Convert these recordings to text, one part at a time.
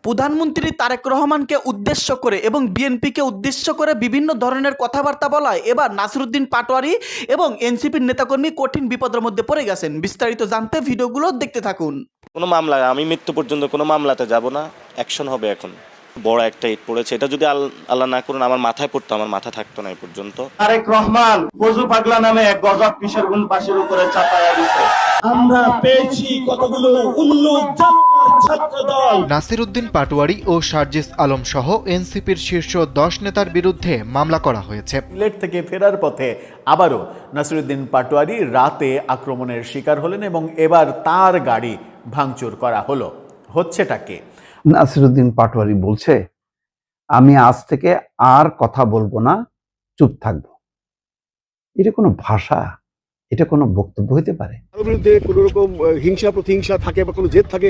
প্রধানমন্ত্রী তারেক রহমানকে উদ্দেশ্য করে এবং বিএনপিকে উদ্দেশ্য করে বিভিন্ন ধরনের কথাবার্তা বলায় এবার নাসিরউদ্দিন পাটোয়ারি এবং এনসিপির নেতাকর্মী কঠিন বিপদের মধ্যে পড়ে গেছেন। বিস্তারিত জানতে ভিডিওগুলো দেখতে থাকুন। কোনো মামলা আমি মৃত্যু পর্যন্ত কোনো মামলাতে যাব না, অ্যাকশন হবে। এখন বড় একটা ইট পড়েছে, এটা যদি আল্লাহ না করুন আমার মাথায় পড়তো, আমার মাথা থাকতো না এই পর্যন্ত। তারেক রহমান ফজু পাগলা নামে এক গজব কিশোরগঞ্জ পাশের উপরে চাপায়া দিছে। আমরা পেয়েছি কতগুলো উল্লুক ছাত্রদল। নাসিরউদ্দিন পাটোয়ারি ও সার্জিস আলম সহ এনসিপির শীর্ষ 10 নেতার বিরুদ্ধে মামলা করা হয়েছে। সিলেট থেকে ফেরার পথে আবারও নাসিরউদ্দিন পাটোয়ারি রাতে আক্রমণের শিকার হলেন এবং এবার তার গাড়ি ভাঙচুর করা হলো। হচ্ছেটা কি? নাসিরউদ্দিন পাটোয়ারি বলছে, আমি আজ থেকে আর কথা বলবো না, চুপ থাকবো। এটা কোনো ভাষা, এটা কোনো বক্তব্য হতে পারে? তার বিরুদ্ধে কোনো রকম হিংসা প্রতিহিংসা থাকে বা কোনো জেদ থাকে,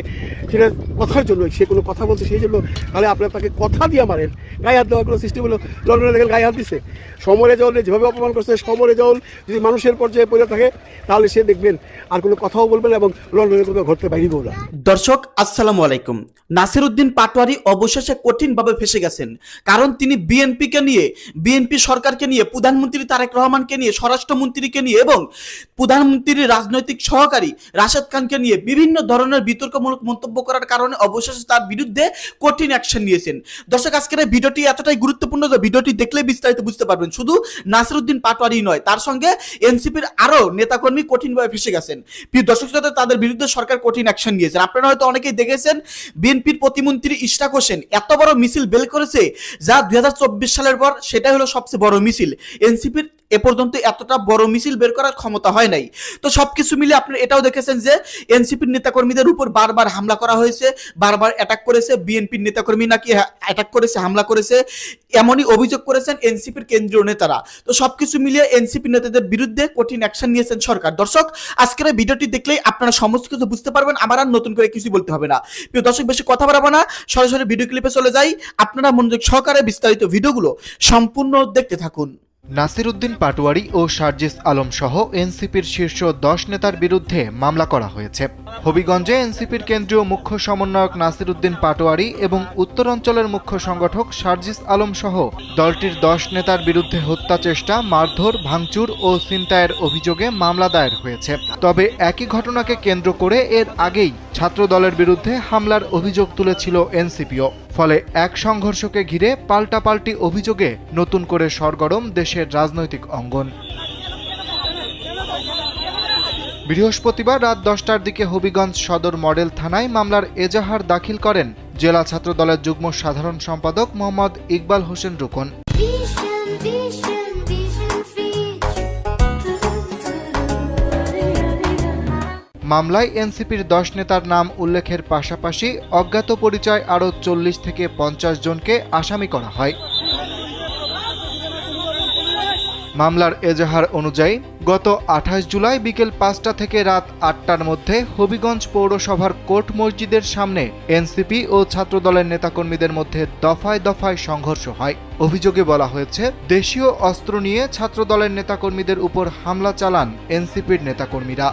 সেটা কথার জন্য, সে কোনো কথা বলছে সেই জন্য, তাহলে আপনার তাকে কথা দিয়ে মারেন। গায়ে হাত দেওয়ার কোনো সিস্টেম হলো, লন্ডনে দেখেন গায়ে হাত দিচ্ছে। সমরে জল যেভাবে অপমান করছে, সমরে জল যদি মানুষের পর্যায়ে পড়ে থাকে তাহলে সে দেখবেন আর কোনো কথাও বলবেন এবং লন্ডনে কোনো ঘরতে বাইরে না। দর্শক আসসালামু আলাইকুম। নাসিরউদ্দিন পাটোয়ারি অবশেষে কঠিনভাবে ফেসে গেছেন, কারণ তিনি বিএনপিকে নিয়ে, বিএনপি সরকারকে নিয়ে, প্রধানমন্ত্রী তারেক রহমানকে নিয়ে, স্বরাষ্ট্রমন্ত্রীকে নিয়ে এবং প্রধানমন্ত্রীর রাজনৈতিক সহকারী রাশেদ খানকে নিয়ে বিভিন্ন ধরনের বিতর্কমূলক মন্তব্য করার কারণে অবশেষে তার বিরুদ্ধে কঠিন অ্যাকশন নিয়েছেন। দর্শক আজকের এই ভিডিওটি এতটাই গুরুত্বপূর্ণ যে ভিডিওটি দেখলে বিস্তারিত বুঝতে পারবেন। শুধু নাসিরউদ্দিন পাটোয়ারি নয়, তার সঙ্গে এনসিপির আরো নেতাকর্মী কঠিনভাবে ফেসে গেছেন। প্রিয় দর্শক শ্রোতা, তাদের বিরুদ্ধে সরকার কঠিন অ্যাকশন নিয়েছেন। আপনারা হয়তো অনেকেই দেখেছেন, বিএনপির প্রতিমন্ত্রী ইশরাক হোসেন এত বড় মিছিল বের করেছে যা 2024 সালের পর সেটাই হলো সবচেয়ে বড় মিছিল। এনসিপির এ পর্যন্ত এতটা বড় মিছিল বের করার ক্ষমতা হয় নাই। তো সবকিছু মিলে আপনারা এটাও দেখেছেন যে এনসিপির নেতাকর্মীদের উপর বারবার হামলা করা হয়েছে, বারবার অ্যাটাক করেছে। বিএনপির নেতাকর্মী নাকি অ্যাটাক করেছে, হামলা করেছে, এমনই অভিযোগ করেছেন এনসিপির কেন্দ্রীয় নেতারা। তো সবকিছু মিলিয়ে এনসিপি নেতাদের বিরুদ্ধে কঠিন অ্যাকশন নিয়েছেন সরকার। দর্শক আজকের এই ভিডিওটি দেখলেই আপনারা সমস্ত কিছু বুঝতে পারবেন, আমার আর নতুন করে কিছু বলতে হবে না। প্রিয় দর্শক, বেশি কথা বাড়াবো না, সরাসরি ভিডিও ক্লিপে চলে যাই। আপনারা মনোযোগ সহকারে বিস্তারিত ভিডিওগুলো সম্পূর্ণ দেখতে থাকুন। নাসিরউদ্দিন পাটোয়ারি ও সার্জিস আলম সহ এনসিপির শীর্ষ 10 নেতার বিরুদ্ধে মামলা করা হয়েছে। হবিগঞ্জে এনসিপির কেন্দ্রীয় মুখ্য সমন্বয়ক নাসিরউদ্দিন পাটোয়ারি এবং উত্তরাঞ্চলের মুখ্য সংগঠক সার্জিস আলম সহ দলটির 10 নেতার বিরুদ্ধে হত্যা চেষ্টা, মারধর, ভাঙচুর ও ছিনতাইয়ের অভিযোগে মামলা দায়ের হয়েছে। তবে একই ঘটনাকে কেন্দ্র করে এর আগেই ছাত্র দলের বিরুদ্ধে হামলার অভিযোগ তুলেছিল এনসিপিও। ফলে এক সংঘর্ষকে ঘিরে পাল্টাপাল্টি অভিযোগে নতুন করে সরগরম দেশের রাজনৈতিক অঙ্গন। বৃহস্পতিবার রাত 10টার দিকে হবিগঞ্জ সদর মডেল থানায় মামলার এজাহার দাখিল করেন জেলা ছাত্র দলের যুগ্ম সাধারণ সম্পাদক মোহাম্মদ ইকবাল হোসেন রুকন। মামলায় এনসিপির 10 নেতার নাম উল্লেখের পাশাপাশি অজ্ঞাত পরিচয় আরও 40 থেকে 50 জনকে আসামি করা হয়। মামলার এজাহার অনুযায়ী গত 28 জুলাই বিকেল 5টা থেকে রাত 8টার মধ্যে হবিগঞ্জ পৌরসভার কোর্ট মসজিদের সামনে এনসিপি ও ছাত্রদলের নেতাকর্মীদের মধ্যে দফায় দফায় সংঘর্ষ হয়। অভিযোগে বলা হয়েছে, দেশীয় অস্ত্র নিয়ে ছাত্রদলের নেতাকর্মীদের উপর হামলা চালান এনসিপির নেতাকর্মীরা।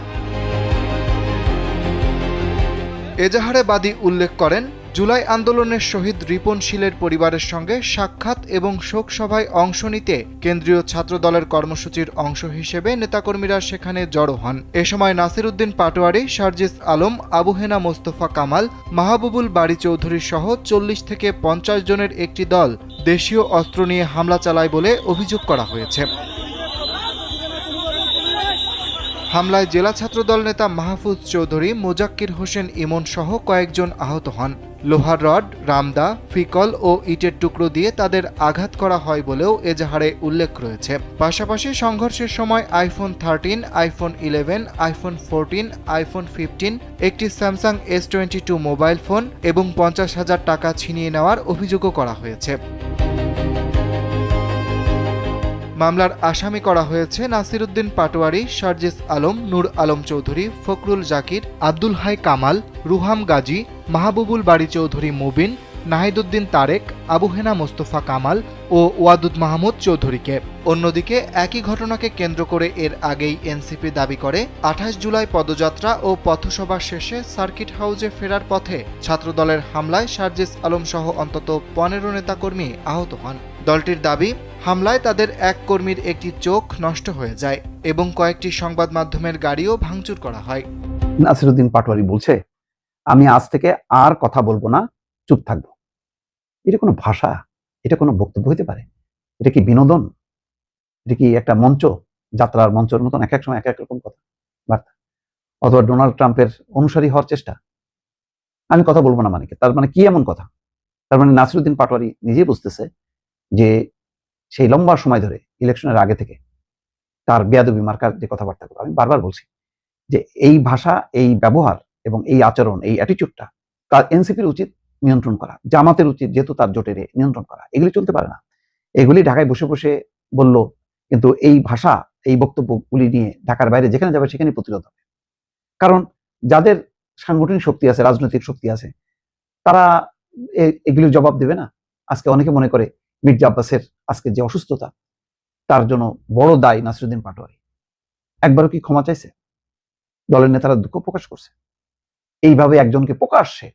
এজাহারে বাদী উল্লেখ করেন, জুলাই আন্দোলনের শহীদ রিপন শীলের পরিবারের সঙ্গে সাক্ষাৎ এবং শোক সভায় অংশ নিতে কেন্দ্রীয় ছাত্র দলের কর্মসূচির অংশ হিসেবে নেতাকর্মীরা সেখানে জড়ো হন। এ সময় নাসিরউদ্দিন পাটোয়ারি, সার্জিস আলম, আবু হেনা মোস্তফা কামাল, মাহবুবুল বাড়ি চৌধুরী সহ 40 থেকে 50 জনের একটি দল দেশীয় অস্ত্র নিয়ে হামলা চালায় বলে অভিযোগ করা হয়েছে। হামলায় জেলা ছাত্রদল নেতা মাহফুজ চৌধুরী, মোজাক্কির হোসেন ইমন সহ কয়েকজন আহত হন। লোহার রড, রামদা, ফিকল ও ইটের টুকরো দিয়ে তাদের আঘাত করা হয় বলেও এজাহারে উল্লেখ রয়েছে। পাশাপাশি সংঘর্ষের সময় আইফোন 13, আইফোন 11, আইফোন 14, আইফোন 15, একটি স্যামসাং S22 মোবাইল ফোন এবং 50,000 টাকা ছিনিয়ে নেওয়ার অভিযোগও করা হয়েছে। মামলার আসামি করা হয়েছে নাসিরউদ্দিন পাটোয়ারি, সার্জিস আলম, নূর আলম চৌধুরী, ফখরুল জাকির, আব্দুল হাই কামাল, রুহাম গাজী, মাহবুবুল বাড়ি চৌধুরী মুবিন, নাহিদউদ্দিন তারেক, আবু হেনা মোস্তফা কামাল ও ওয়াদুদ মাহমুদ চৌধুরীকে। অন্যদিকে একই ঘটনাকে কেন্দ্র করে এর আগেই এনসিপি দাবি করে 28 জুলাই পদযাত্রা ও পথসভা শেষে সার্কিট হাউসে ফেরার পথে ছাত্রদলের হামলায় সার্জিস আলম সহ অন্তত 15 নেতাকর্মী আহত হন। দলটির দাবি, হামলায় তাদের এক কর্মীর একটি চোখ নষ্ট হয়ে যায় এবং কয়েকটি সংবাদ মাধ্যমের গাড়িও ভাঙচুর করা হয়। নাসিরউদ্দিন পাটোয়ারি বলছে, আমি আজ থেকে আর কথা বলবো না, চুপ থাকবো। এটা কোনো ভাষা? এটা কোনো বক্তব্য হইতে পারে? এটা কি বিনোদন? এটা কি একটা মঞ্চ, যাত্রার মঞ্চের মতন এক এক সময় এক এক রকম কথা বার্তা? অথবা ডোনাল্ড ট্রাম্পের অনুসারী হওয়ার চেষ্টা? আমি কথা বলবো না মানে কি? তার মানে কি এমন কথা? তার মানে নাসিরউদ্দিন পাটোয়ারি নিজেই বুঝতেছে যে সেই লম্বা সময় ধরে ইলেকশনের আগে থেকে তার বেয়াদবি মার্কার যে কথাবার্তাগুলো আমি বারবার বলছি যে এই ভাষা, এই ব্যবহার এবং এই আচরণ, এই অ্যাটিচিউডটা তার এনসিপির উচিত নিয়ন্ত্রণ করা, জামাতের উচিত যেহেতু তার জোটের নিয়ন্ত্রণ করা। এগুলি চলতে পারে না। এগুলি ঢাকায় বসে বসে বলল, কিন্তু এই ভাষা, এই বক্তব্যগুলি নিয়ে ঢাকার বাইরে যেখানে যাবে সেখানে প্রতিরোধ হবে। কারণ যাদের সাংগঠনিক শক্তি আছে, রাজনৈতিক শক্তি আছে, তারা এগুলির জবাব দেবে না। আজকে অনেকে মনে করে মির্জা আব্বাসের আজকে যে অসুস্থতা, তার জন্য বড় দায় নাসিরউদ্দিন পাটোয়ারি। একবারও কি ক্ষমা চাইছে? দলের নেতারা দুঃখ প্রকাশ করছে। এইভাবে একজনকে প্রকাশ্যে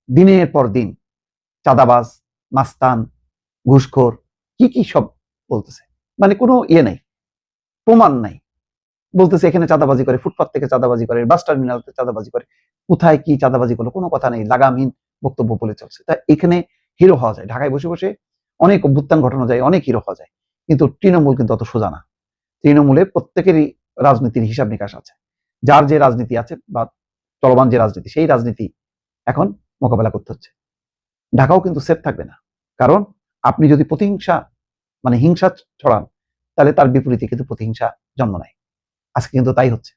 দিনের পর দিন চাঁদাবাজ, মাস্তান, ঘুষখোর, কি কি সব বলতেছে, মানে কোনো ইয়ে নাই, প্রমাণ নাই। বলতেছে এখানে চাঁদাবাজি করে, ফুটপাত থেকে চাঁদাবাজি করে, বাস টার্মিনালতে চাঁদাবাজি করে। কোথায় কি চাঁদাবাজি করলো কোনো কথা নেই, লাগামহীন বক্তব্য বলে চলছে। তা এখানে হিরো হওয়া যায়, ঢাকায় বসে বসে অনেক অভ্যুত্থান ঘটানো যায়, অনেক হিরো হওয়া যায়, কিন্তু তৃণমূল কিন্তু অত সোজা না। তৃণমূলে প্রত্যেকেরই রাজনীতির হিসাব নিকাশ আছে। যার যে রাজনীতি আছে বা চলমান যে রাজনীতি, সেই রাজনীতি এখন মোকাবেলা করতে হচ্ছে। ঢাকাও কিন্তু সেফ থাকবে না, কারণ আপনি যদি প্রতিহিংসা মানে হিংসা ছড়ান, তাহলে তার বিপরীতে কিন্তু প্রতিহিংসা জন্ম নেয়। আজকে কিন্তু তাই হচ্ছে।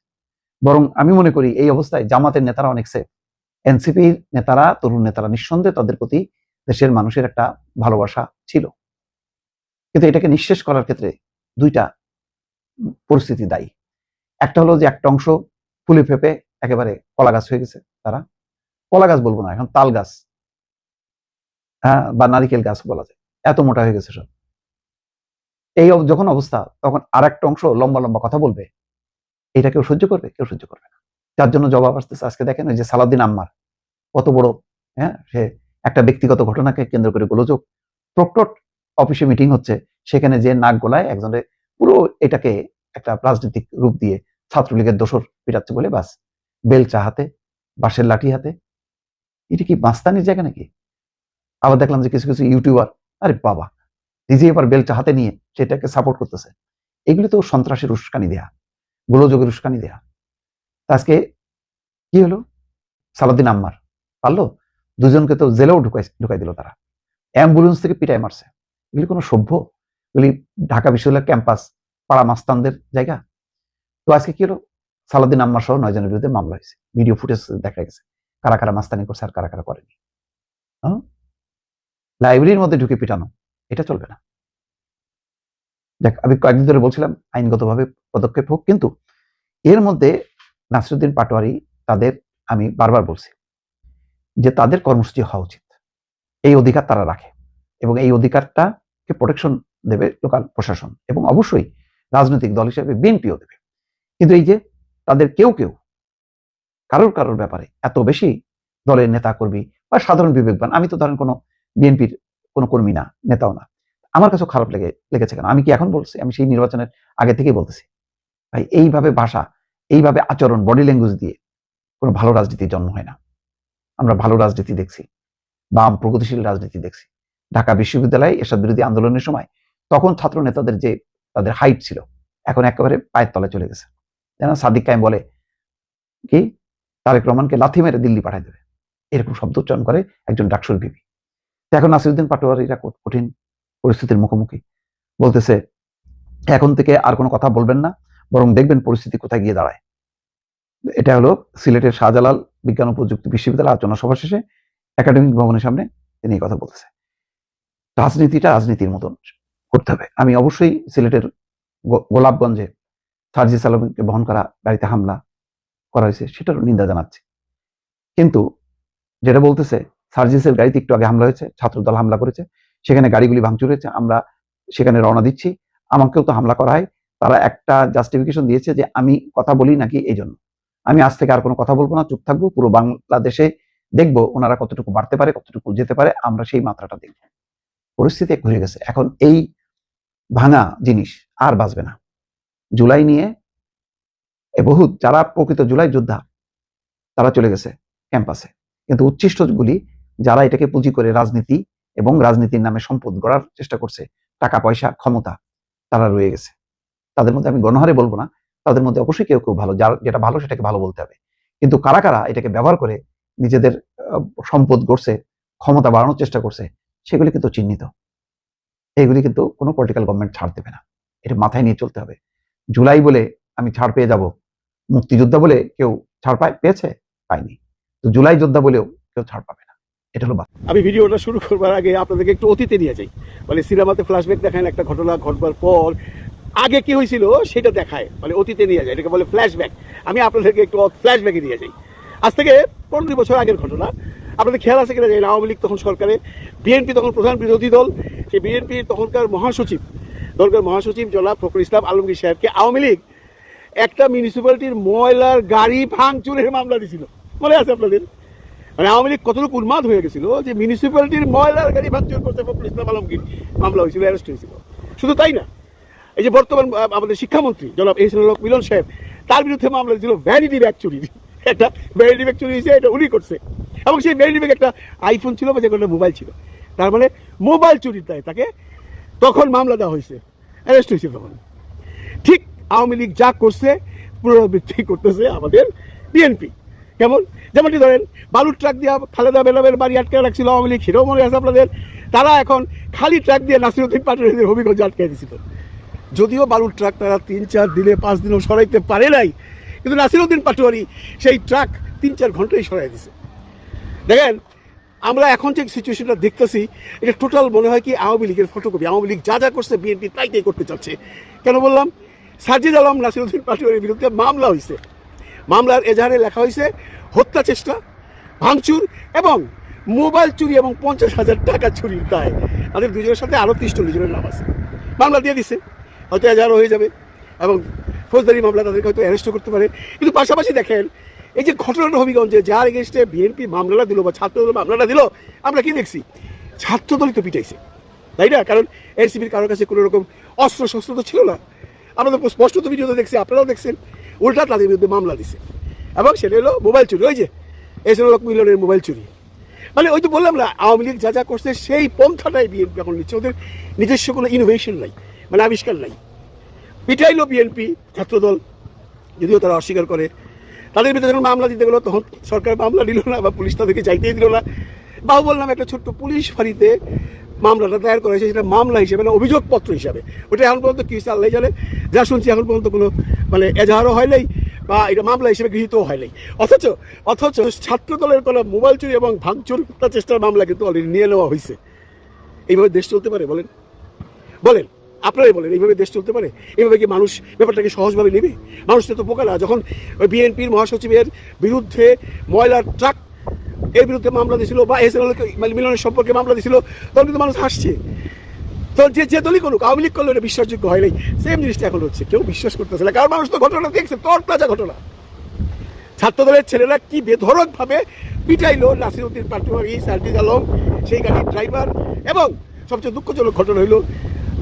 বরং আমি মনে করি এই অবস্থায় জামাতের নেতারা অনেক সেফ। এনসিপির নেতারা, তরুণ নেতারা নিঃসন্দেহে তাদের প্রতি দেশের মানুষের একটা ভালোবাসা ছিল, কিন্তু এটাকে নিঃশেষ করার ক্ষেত্রে দুইটা পরিস্থিতি দায়ী। একটা হলো যে একটা অংশ ফুলে ফেপে একেবারে কলা গাছ হয়ে গেছে। তারা কলা গাছ বলবো না, এখন তাল গাছ, হ্যাঁ, বা নারিকেল গাছ বলা যায়, এত মোটা হয়ে গেছে সব। এই যখন অবস্থা, তখন আর একটা অংশ লম্বা লম্বা কথা বলবে। এটা কেউ সহ্য করবে? কেউ সহ্য করবে না। যার জন্য জবাব আসতেছে। আজকে দেখেন ওই যে সালাউদ্দিন আম্মার কত বড়, হ্যাঁ, সে একটা ব্যক্তিগত ঘটনাকে কেন্দ্র করে গোলযোগ, প্রকট অফিসে মিটিং হচ্ছে, সেখানে যে নাক গলায় একজনের পুরো এটাকে একটা রাজনৈতিক রূপ দিয়ে ছাত্রলীগের দোসর পিটাচ্ছে বলে বাস, বেলচা হাতে, বাঁশের লাঠি হাতে। এটা কি মাস্তানির জায়গা নাকি? আবার দেখলাম যে কিছু কিছু ইউটিউবার, আরে বাবা, নিজে এবার বেলচা হাতে নিয়ে সেটাকে সাপোর্ট করতেছে। এগুলি তো সন্ত্রাসের উস্কানি দেয়া, গোলযোগের উস্কানি দেয়া। আজকে কি হলো? সালাউদ্দিন আম্মার পারলো, দুজনকে তো জেলেও ঢুকাই দিল তারা, অ্যাম্বুলেন্স থেকে পিটাই মারছে। এগুলি কোনো সভ্য? এগুলি ঢাকা বিশ্ববিদ্যালয় ক্যাম্পাস, পাড়া মাস্তানদের জায়গা। তো আজকে কি হলো? সালাউদ্দিন আম্মার সহ 9 জনের বিরুদ্ধে মামলা হয়েছে। ভিডিও ফুটেজ দেখা গেছে কারা কারা মাস্তানি করছে আর কারা কারা করেনি। লাইব্রেরির মধ্যে ঢুকে পিটানো, এটা চলবে না। দেখ, আমি কয়েকদিন ধরে বলছিলাম আইনগতভাবে পদক্ষেপ হোক, কিন্তু এর মধ্যে নাসিরউদ্দিন পাটোয়ারি, তাদের আমি বারবার বলছি যে তাদের কর্মসূচি হওয়া উচিত। এই অধিকার তারা রাখে এবং এই অধিকারটাকে প্রোটেকশন দেবে লোকাল প্রশাসন এবং অবশ্যই রাজনৈতিক দল হিসেবে বিএনপিও দেবে। কিন্তু এই যে তাদের কেউ কেউ কারোর কারোর ব্যাপারে এত বেশি দলের নেতা কর্মী বা সাধারণ বিবেকবান, আমি তো ধরেন কোনো বিএনপির কোনো কর্মী না, নেতাও না, আমার কাছেও খারাপ লেগেছে। কেন? আমি কি এখন বলছি? আমি সেই নির্বাচনের আগে থেকেই বলতেছি, ভাই এইভাবে ভাষা, এইভাবে আচরণ, বডি ল্যাঙ্গুয়েজ দিয়ে কোনো ভালো রাজনীতির জন্ম হয় না। আমরা ভালো রাজনীতি দেখছি, বাম প্রগতিশীল রাজনীতি দেখছি। ঢাকা বিশ্ববিদ্যালয়ে এরশাদ বিরোধী আন্দোলনের সময় তখন ছাত্র নেতাদের যে তাদের হাইট ছিল, এখন একেবারে পায়ের তলায় চলে গেছে। যেন সাদিক কায়েম বলে কি, তারেক রহমানকে লাথি মেরে দিল্লি পাঠাই দেবে, এরকম শব্দ উচ্চারণ করে একজন ডাকসুর বিবি। এখন নাসিরউদ্দিন পাটোয়ারিরা কঠিন পরিস্থিতির মুখোমুখি, বলতেছে এখন থেকে আর কোনো কথা বলবেন না, বরং দেখবেন পরিস্থিতি কোথায় গিয়ে দাঁড়ায়। এটা হলো সিলেটের শাহজালাল বিজ্ঞান ও প্রযুক্তি বিশ্ববিদ্যালয় আলোচনা সভা শেষে একাডেমিক ভবনের সামনে তিনি এই কথা বলতেছে। রাজনীতিটা রাজনীতির মতন করতে হবে। আমি অবশ্যই সিলেটের গোলাপগঞ্জে সার্জিস আলমকে বহন করা গাড়িতে হামলা করা হয়েছে, সেটারও নিন্দা জানাচ্ছি। কিন্তু যেটা বলতেছে সার্জিসের গাড়িতে একটু আগে হামলা হয়েছে, ছাত্রদল হামলা করেছে, সেখানে গাড়িগুলি ভাঙচুর হয়েছে, আমরা সেখানে রওনা দিচ্ছি, আমাকেও তো হামলা করা হয়। তারা একটা জাস্টিফিকেশন দিয়েছে যে আমি কথা বলি নাকি, এই জন্য আমি আজ থেকে আর কোনো কথা বলবো না, চুপ থাকবো, পুরো বাংলাদেশে দেখবো ওনারা কতটুকু বাড়তে পারে, কতটুকু যেতে পারে, আমরা সেই মাত্রাটা দেখবো। পরিস্থিতি ঘুরে গেছে, এখন এই ভাঙা জিনিস আর বাঁচবে না। জুলাই নিয়ে বহুত যারা প্রকৃত জুলাই যোদ্ধা তারা চলে গেছে ক্যাম্পাসে, কিন্তু উচ্ছিষ্টগুলি যারা এটাকে পুঁজি করে রাজনীতি এবং রাজনীতির নামে সম্পদ গড়ার চেষ্টা করছে, টাকা পয়সা ক্ষমতা, তারা রয়ে গেছে। তাদের মধ্যে আমি গণহারে বলবো না, তাদের মধ্যে অবশ্যই কেউ কেউ ভালো, যার যেটা ভালো সেটাকে ভালো বলতে হবে, কিন্তু কারা কারা এটাকে ব্যবহার করে নিজেদের সম্পদ গড়ছে, ক্ষমতা বাড়ানোর চেষ্টা করছে, সেগুলি কিন্তু চিহ্নিত। এইগুলি কিন্তু কোনো পলিটিক্যাল গভর্নমেন্ট ছাড় দেবে না, এটা মাথায় নিয়ে চলতে হবে। জুলাই বলে আমি ছাড় পেয়ে যাব, মুক্তিযোদ্ধা বলে কেউ ছাড় পেয়েছে? পায়নি। তো জুলাই যোদ্ধা বলেও কেউ ছাড় পাবে না, এটা হলো বাস্তব। আমি ভিডিওটা শুরু করবার আগে আপনাদেরকে একটু অতীতে নিয়ে যাই। মানে সিনেমাতে ফ্ল্যাশব্যাক দেখায় একটা ঘটনা ঘটবার পর আগে কি হয়েছিল সেটা দেখায়, মানে অতীতে নিয়ে যায়, এটাকে বলে ফ্ল্যাশব্যাক। আমি আপনাদেরকে একটু ফ্ল্যাশব্যাকে নিয়ে যাই। আজ থেকে 15 বছর আগের ঘটনা। আপনাদের খেয়াল আছে কিনা জানি না, আওয়ামী লীগ তখন সরকারে, বিএনপি তখন প্রধান বিরোধী দল। সেই বিএনপির তখনকার মহাসচিব জনাব ফখরুল ইসলাম আলমগীর সাহেবকে আওয়ামী লীগ একটা মিউনিসিপ্যালিটির ময়লার গাড়ি ভাঙচুরের মামলা দিয়েছিল। মনে আছে আপনাদের? মানে আওয়ামী লীগ কতটুকু উন্মাদ হয়ে গেছিল যে মিউনিসিপ্যালিটির ময়লার গাড়ি ভাঙচুর করতে ফখরুল ইসলাম আলমগীর মামলা হয়েছিল, অ্যারেস্ট হয়েছিল। শুধু তাই না, এই যে বর্তমান আমাদের শিক্ষামন্ত্রী জনাব এহসানুল হক মিলন সাহেব, তার বিরুদ্ধে মামলা ছিল ভ্যানিটি ব্যাগ চুরি। একটা ভ্যানিটি ব্যাগ চুরি হয়েছে, এটা উনি করছে, এবং সেই ভ্যানিটি ব্যাগ একটা আইফোন ছিল বা যে কোনো মোবাইল ছিল। তার মানে মোবাইল চুরির দায় তাকে তখন মামলা দেওয়া হয়েছে, অ্যারেস্ট হয়েছে তখন। ঠিক আওয়ামী লীগ যা করছে পুনরাবৃত্তি করতেছে আমাদের বিএনপি। কেমন? যেমনটি ধরেন বালুর ট্রাক দিয়ে খালেদা বেগমের বাড়ি আটকে রাখছিল আওয়ামী লীগ, সেটাও মনে আছে আপনাদের। তারা এখন খালি ট্রাক দিয়ে নাসিরউদ্দিন পাটোয়ারিদের হবিগঞ্জে আটকে দিয়েছিল। যদিও বালুর ট্রাক তারা 3-4 দিনে 5 দিনও সরাইতে পারে নাই, কিন্তু নাসিরউদ্দিন পাটোয়ারি সেই ট্রাক 3-4 ঘন্টায় সরাই দিছে। দেখেন, আমরা এখন যে সিচুয়েশনটা দেখতেছি, এটা টোটাল মনে হয় কি আওয়ামী লীগের ফটোকপি। আওয়ামী লীগ যা যা করছে বিএনপি তাই তাই করতে চাচ্ছে। কেন বললাম? সাজিদ আলম নাসিরউদ্দিন পাটোয়ারির বিরুদ্ধে মামলা হয়েছে। মামলার এজাহারে লেখা হয়েছে হত্যা চেষ্টা, ভাঙচুর এবং মোবাইল চুরি এবং 50,000 টাকা চুরির দায়। তাদের দুজনের সাথে আরও 30-40 জনের নাম আছে। মামলা দিয়ে দিছে, হয়তো এজাহারও হয়ে যাবে এবং ফৌজদারি মামলা তাদেরকে হয়তো অ্যারেস্টও করতে পারে। কিন্তু পাশাপাশি দেখেন, এই যে ঘটনাটা হবিগঞ্জে যার এগেনস্টে বিএনপি মামলাটা দিল বা ছাত্রদল মামলাটা দিল, আমরা কি দেখছি? ছাত্রদলই তো পিটাইছে, তাই না? কারণ এনসিপির কারোর কাছে কোনো রকম অস্ত্র শস্ত্র তো ছিল না। আমরা তো স্পষ্ট তো ভিডিওতে দেখছি, আপনারাও দেখছেন। উল্টা তাদের বিরুদ্ধে মামলা দিছে, এবং সেটা হলো মোবাইল চুরি। ওই যে এহসানুল হক মিলনের মোবাইল চুরি। মানে ওই তো বললাম না, আওয়ামী লীগ যা যা করছে সেই পন্থাটাই বিএনপি এখন নিচ্ছে। ওদের নিজস্ব কোনো ইনোভেশন নাই, মানে আবিষ্কার নাই। পিটাইলো বিএনপি ছাত্রদল, যদিও তারা অস্বীকার করে। তাদের বিরুদ্ধে যখন মামলা দিতে গেলো তখন সরকার মামলা দিল না, বা পুলিশ তাদেরকে যাইতেই দিল না। বাহুবল নামে একটা ছোট্ট পুলিশ ফাঁড়িতে মামলাটা দায়ের করা হয়েছে, সেটা মামলা হিসেবে না, অভিযোগপত্র হিসাবে। ওটা এখন পর্যন্ত কি হয়েছে আল্লাহ জানে। যা শুনছি এখন পর্যন্ত কোনো মানে এজাহারও হয় নাই, বা এটা মামলা হিসেবে গৃহীতও হয় নাই। অথচ ছাত্রদলের কোনো মোবাইল চুরি এবং ভাঙচুর চেষ্টার মামলা কিন্তু অলরেডি নিয়ে নেওয়া হয়েছে। এইভাবে দেশ চলতে পারে? বলেন আপনারাই বলেন, এইভাবে দেশ চলতে পারে? এইভাবে কি মানুষ ব্যাপারটাকে সহজভাবে নেবে? মানুষ তো বোকা না। যখন বিএনপির মহাসচিবের বিরুদ্ধে ময়লার ট্রাক এর বিরুদ্ধে মামলা দিয়েছিল, বা এহসানুল মিলনের সম্পর্কে মামলা দিয়েছিল, তখন কিন্তু মানুষ হাসছে। তো যে দলই করুক, আওয়ামী লীগ করলে এটা বিশ্বাসযোগ্য হয় নাই। সেম জিনিসটা এখন হচ্ছে, কেউ বিশ্বাস করতেছে না, কারণ মানুষ তো ঘটনা দেখছে, তরতাজা ঘটনা। ছাত্রদলের ছেলেরা কি বেধড়কভাবে পিটাইলো নাসিরউদ্দিন পাটোয়ারি, সাজিদ আলম, সেই গাড়ির ড্রাইভার। এবং সবচেয়ে দুঃখজনক ঘটনা হইল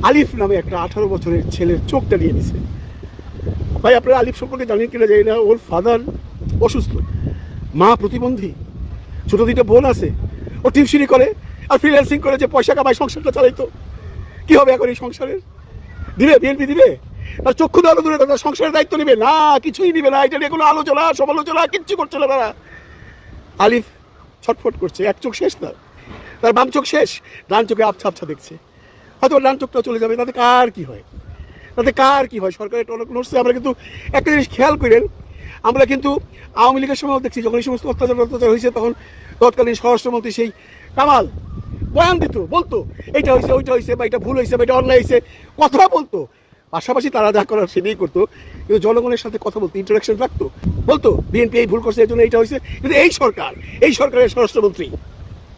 আলিফ নামে একটা 18 বছরের ছেলের চোখটা নিয়ে নিছে। ভাই, আপনারা আলিফ সম্পর্কে জানেন কিনা জানি না, ওর ফাদার অসুস্থ, মা প্রতিবন্ধী, ছোট 2টা বোন আছে, ও টিউশনি করে আর ফ্রিল্যান্সিং করে যে পয়সা কামায় সংসারটা চালাইতো। কি হবে এখন এই সংসারের? দিবে বিএনপি? দিবে? তার চক্ষু দেওয়ার দূরে তার সংসারের দায়িত্ব নিবে না, কিছুই নিবে না। এটা নিয়ে কোনো আলোচনা সমালোচনা কিচ্ছু করছে না তারা। আলিফ ছটফট করছে, এক চোখ শেষ, তার বাম চোখ শেষ, ডান চোখে আবছা আবছা দেখছে। হয়তো ডান চোখটা চলে যাবে, তাতে কার কি হয়? সরকারের টনক নড়ছে। আমরা কিন্তু একটা জিনিস খেয়াল করেন, আমরা কিন্তু আওয়ামী লীগের সময় দেখছি, যখন এই সমস্ত অত্যাচার হয়েছে, তখন তৎকালীন স্বরাষ্ট্রমন্ত্রী সেই কামাল বয়ান দিত, বলতো এইটা হয়েছে, ওইটা হয়েছে, বা এটা ভুল হয়েছে, বা এটা অন্যায় হয়েছে, কথা বলতো। পাশাপাশি তারা যা করার সেটাই করতো, কিন্তু জনগণের সাথে কথা বলতো, ইন্টারাকশন রাখতো, বলতো বিএনপি এই ভুল করছে, এই জন্য এইটা হয়েছে। কিন্তু এই সরকারের স্বরাষ্ট্রমন্ত্রী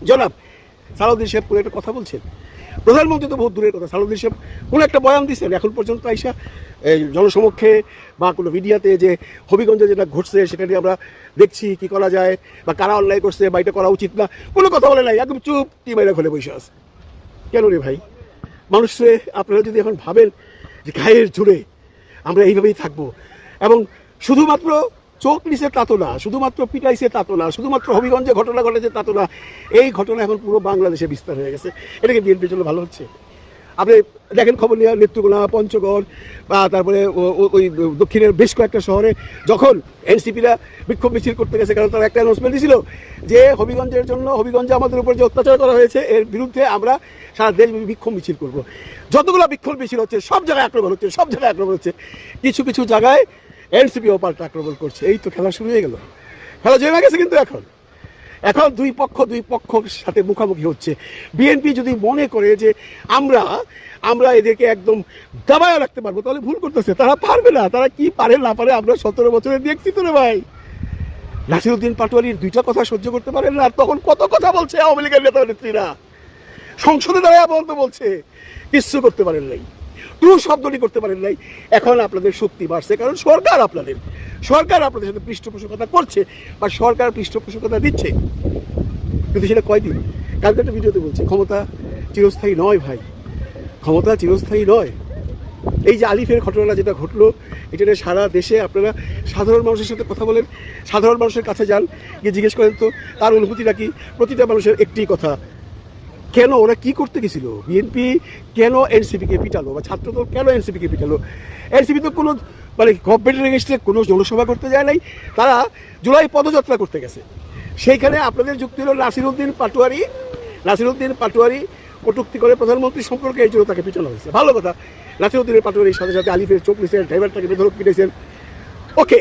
জনাব সালাউদ্দিন সাহেব কোনো একটা কথা বলছেন, প্রধানমন্ত্রী তো বহুত দূরের কথা, সালাউদ্দিন সাহেব কোনো একটা বয়ান দিচ্ছেন এখন পর্যন্ত আইসা এই জনসমক্ষে বা কোনো মিডিয়াতে যে হবিগঞ্জে যেটা ঘটছে সেটা নিয়ে আমরা দেখছি কি করা যায় বা কারা অন্যায় করছে বা এটা করা উচিত না, কোনো কথা বলে নাই, একদম চুপ টিমাইরা খুলে বসে আছে। কেন রে ভাই? মানুষে আপনারা যদি এখন ভাবেন যে গায়ের জোরে আমরা এইভাবেই থাকবো এবং শুধুমাত্র চোখ নিচে তাতো না, শুধুমাত্র পিটাইছে তাতো না, শুধুমাত্র হবিগঞ্জে ঘটনা ঘটেছে তাতো না, এই ঘটনা এখন পুরো বাংলাদেশে বিস্তার হয়ে গেছে। এটাকে বিএনপির জন্য ভালো হচ্ছে? আপনি দেখেন খবর নিয়ে নেত্রকোনা, পঞ্চগড় বা তারপরে ওই দক্ষিণের বেশ কয়েকটা শহরে যখন এনসিপিরা বিক্ষোভ মিছিল করতে গেছে, কারণ তারা একটা অ্যানাউন্সমেন্ট দিয়েছিল যে হবিগঞ্জের জন্য, হবিগঞ্জে আমাদের উপর যে অত্যাচার করা হয়েছে এর বিরুদ্ধে আমরা সারা দেশব্যাপী বিক্ষোভ মিছিল করব। যতগুলো বিক্ষোভ মিছিল হচ্ছে সব জায়গায় আক্রমণ হচ্ছে, সব জায়গায় আক্রমণ হচ্ছে, কিছু কিছু জায়গায় এনসিপিও পাল্টা আক্রমণ করছে। এই তো খেলা শুরু হয়ে গেল, খেলা জমে গেছে। কিন্তু এখন দুই পক্ষের সাথে মুখোমুখি হচ্ছে। বিএনপি যদি মনে করে যে আমরা এদেরকে একদম দাবায় রাখতে পারবো, তাহলে ভুল করতেছে। তারা পারবে না, তারা কি পারে না পারে আমরা 17 বছরে দেখছি তো রে ভাই। নাসিরউদ্দিন পাটোয়ারির দুইটা কথা সহ্য করতে পারেন না, আর তখন কত কথা বলছে আওয়ামী লীগের নেতা নেত্রীরা, সংসদে দাঁড়ায় বলতে বলছে, কিচ্ছু করতে পারেন নাই, টু শব্দটি করতে পারেন নাই। এখন আপনাদের শক্তি বাড়ছে, কারণ সরকার আপনাদের সাথে পৃষ্ঠপোষকতা করছে বা সরকার পৃষ্ঠপোষকতা দিচ্ছে। কিন্তু সেটা কয়দিন? কালকে একটা ভিডিওতে বলছে ক্ষমতা চিরস্থায়ী নয় ভাই, ক্ষমতা চিরস্থায়ী নয়। এই যে আলিফের ঘটনা যেটা ঘটলো, এটা নিয়ে সারা দেশে আপনারা সাধারণ মানুষের সাথে কথা বলেন, সাধারণ মানুষের কাছে যান, গিয়ে জিজ্ঞেস করেন তো তার অনুভূতিটা কি। প্রতিটা মানুষের একটি কথা, কেন ওরা কি করতে গেছিল? বিএনপি কেন এনসিপিকে পিটালো বা ছাত্রদল কেন এনসিপিকে পিটালো? এনসিপি তো কোনো মানে গভর্নমেন্টের এগেইনস্টে কোনো জনসভা করতে যায় নাই, তারা জুলাই পদযাত্রা করতে গেছে। সেইখানে আপনাদের যুক্তি হলো নাসিরউদ্দিন পাটোয়ারি কটূক্তি করে প্রধানমন্ত্রী সম্পর্কে, এই জন্য তাকে পিটানো হয়েছে। ভালো কথা, নাসিরউদ্দিনের পাটোয়ারির সাথে সাথে আলিফের চোখ নিয়েছেন, ড্রাইভারটাকে বেধরক পিটেছেন, ওকে।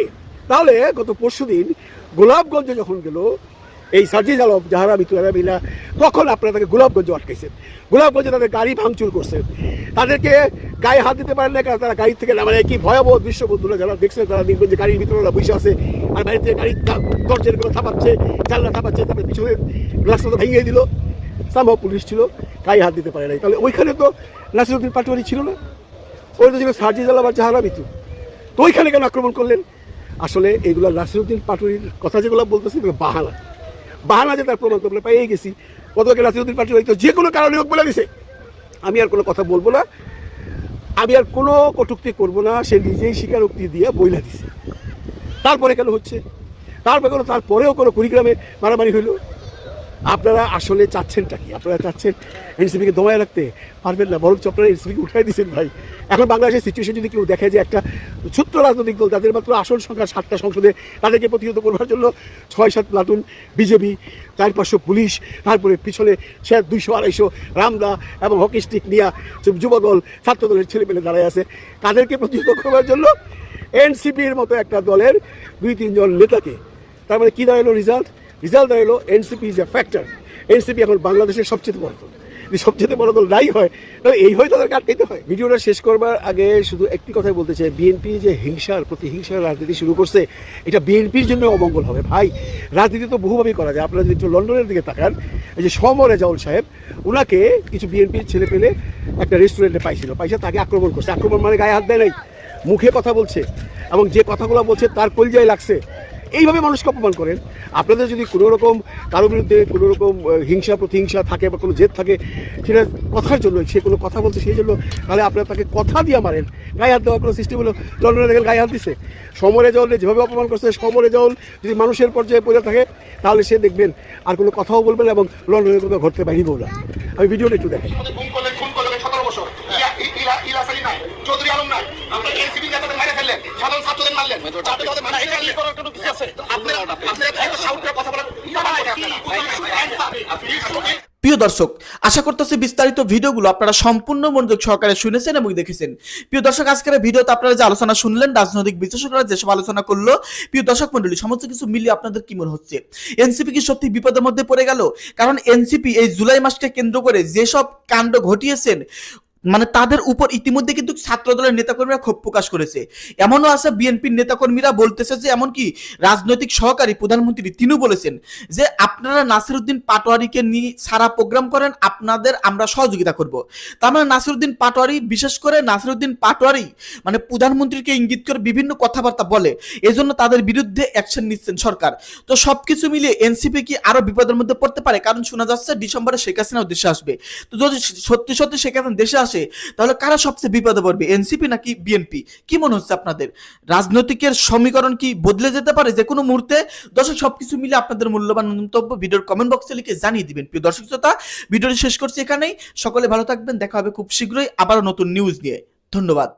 তাহলে গত পরশুদিন গোলাপগঞ্জে যখন গেল এই সার্জিস আলম, জাহারা মিতু এরা মিলা, তখন আপনারা তাকে গোলাপগঞ্জে আটকাইছেন, গোলাপগঞ্জে তাদের গাড়ি ভাঙচুর করছেন, তাদেরকে গায়ে হাত দিতে পারেন না, কারণ তারা গাড়ি থেকে নামে। কি ভয়াবহ দৃশ্য বন্ধুরা যারা দেখছেন তারা দেখবেন যে গাড়ির ভিতরে ওরা বসে আছে, আর বাইরে থেকে গাড়ি দরজার করে থাপাচ্ছে, জানলা থাপাচ্ছে, তারপরে পিছনে গ্লাসটা তো ভেঙে দিল। সম্ভব পুলিশ ছিল, গায়ে হাত দিতে পারে নাই। তাহলে ওইখানে তো নাসিরউদ্দিন পাটোয়ারি ছিল না, ওই তো ছিল সার্জিস আলম আর জাহারা মিতু, তো ওইখানে কেন আক্রমণ করলেন? আসলে এগুলো নাসিরউদ্দিন পাটোয়ারির কথা যেগুলো বলতেছে এগুলো বাহানা যে তার প্রমাণ তো আমরা পেয়ে গেছি। গতকাল নাসিরউদ্দিন পাটোয়ারি তো যে কোনো কারণে হোক বলে দিছে, আমি আর কোনো কথা বলবো না, আমি আর কোনো কটূক্তি করবো না, সে নিজেই স্বীকারোক্তি দিয়ে বইলা দিছে। তারপরে কেন হচ্ছে? তারপরেও কোনো কুড়িগ্রামে মারামারি হইল। আপনারা আসলে চাচ্ছেনটা কি? আপনারা চাচ্ছেন এনসিপিকে দমায় রাখতে, পারবেন না, বরঞ্চ আপনারা এনসিপিকে উঠাই দিচ্ছেন ভাই। এখন বাংলাদেশের সিচুয়েশন যদি কেউ দেখে যে একটা ছোট্ট রাজনৈতিক দল, তাদের মাত্র আসন সংখ্যা 7টা সংসদে, তাদেরকে প্রতিহত করবার জন্য 6-7 প্লাটুন বিজেপি, 4-500 পুলিশ, তারপরে পিছনে 200-250 রামদা এবং হকি স্টিক নিয়ে যুবদল, ছাত্রদলের ছেলেপেলে দাঁড়ায় আছে, তাদেরকে প্রতিহত করবার জন্য এনসিপির মতো একটা দলের 2-3 জন নেতাকে। তার মানে কী দাঁড়ালো রেজাল্ট দাঁড়ালো NCP is a factor. NCP এখন বাংলাদেশের সবচেয়ে বড় দল, সবচেয়ে বড় দল নাই হয়, তাহলে এই হয় তাদেরকে আটকাইতে হয়। ভিডিওটা শেষ করবার আগে শুধু একটি কথাই বলতে চাই, বিএনপি যে প্রতিহিংসার রাজনীতি শুরু করছে, এটা বিএনপির জন্য অমঙ্গল হবে ভাই। রাজনীতি তো বহুভাবেই করা যায়। আপনারা যদি একটু লন্ডনের দিকে তাকান, এই যে রেজাউল সাহেব, ওনাকে কিছু বিএনপির ছেলে পেলে একটা রেস্টুরেন্টে পাইছে, তাকে আক্রমণ করছে। আক্রমণ মানে গায়ে হাত দেয় নাই, মুখে কথা বলছে, এবং যে কথাগুলো বলছে তার কলজায় লাগছে। এইভাবে মানুষকে অপমান করেন। আপনাদের যদি কোনো রকম কারো বিরুদ্ধে কোনো রকম প্রতিহিংসা থাকে বা কোনো জেদ থাকে, সেটা কথার জন্য, সে কোনো কথা বলছে সেই জন্য, তাহলে আপনারা তাকে কথা দিয়ে মারেন। গায়ে হাত দেওয়ার কোনো সিস্টেম হলো? লন্ডনে দেখেন গায়ে হাত দিছে। রেজাউল যেভাবে অপমান করছে, রেজাউল যদি মানুষের পর্যায়ে পড়ে থাকে, তাহলে সে দেখবেন আর কোনো কথাও বলবেন এবং লন্ডনের কোথাও ঘরতে বাইরেও না। আমি ভিডিওটা একটু দেখাই। চৌধুরী আলম নাই, আপনার এনসিপি নেতাদের মারে ফেললেন, সাধারণ ছাত্রদের মারলেন, প্রিয় দর্শক, আশা করতেছি বিস্তারিত ভিডিওগুলো আপনারা সম্পূর্ণ মনোযোগ সহকারে শুনেছেন এবং দেখেছেন। প্রিয় দর্শক, আজকের ভিডিওতে আপনারা যে আলোচনা শুনলেন, রাজনৈতিক বিশ্লেষকরা যেসব আলোচনা করলো, প্রিয় দর্শক মন্ডলী, সমস্ত কিছু মিলিয়ে আপনাদের কি মনে হচ্ছে? এনসিপি কি সত্যি বিপদের মধ্যে পড়ে গেল? কারণ এনসিপি এই জুলাই মাসকে কেন্দ্র করে যেসব কাণ্ড ঘটিয়েছেন, মানে তাদের উপর ইতিমধ্যে কিন্তু ছাত্র দলের নেতাকর্মীরা ক্ষোভ প্রকাশ করেছে। এমনও আছে বিএনপির নেতাকর্মীরা বলতেছে যে এমনকি রাজনৈতিক সহকারী প্রধানমন্ত্রী তিনিও বলেছেন যে আপনারা নাসিরউদ্দিন পাটোয়ারিকে নিয়ে সারা প্রোগ্রাম করেন, আপনাদের আমরা সহযোগিতা করব। তার মানে নাসিরউদ্দিন পাটোয়ারি, বিশেষ করে নাসিরউদ্দিন পাটোয়ারি মানে প্রধানমন্ত্রীকে ইঙ্গিত করে বিভিন্ন কথাবার্তা বলে, এজন্য তাদের বিরুদ্ধে অ্যাকশন নিচ্ছেন সরকার। তো সবকিছু মিলিয়ে এনসিপি কি আরো বিপদের মধ্যে পড়তে পারে? কারণ শোনা যাচ্ছে ডিসেম্বরে শেখ হাসিনাও দেশে আসবে। তো যদি সত্যি সত্যি শেখ হাসিনা দেশে আসে তাহলে কারা সবচেয়ে বিপদে পড়বে, এনসিপি নাকি বিএনপি? কি মনে হচ্ছে আপনাদের? রাজনৈতিকের সমীকরণ কি বদলে যেতে পারে যে কোনো মুহূর্তে? দর্শক, সবকিছু মিলে আপনাদের মূল্যবান মন্তব্য ভিডিওর কমেন্ট বক্সে লিখে জানিয়ে দিবেন। প্রিয় দর্শক শ্রোতা, ভিডিওটি শেষ করছি এখানেই। সকলে ভালো থাকবেন, দেখা হবে খুব শীঘ্রই আবারও নতুন নিউজ নিয়ে। ধন্যবাদ।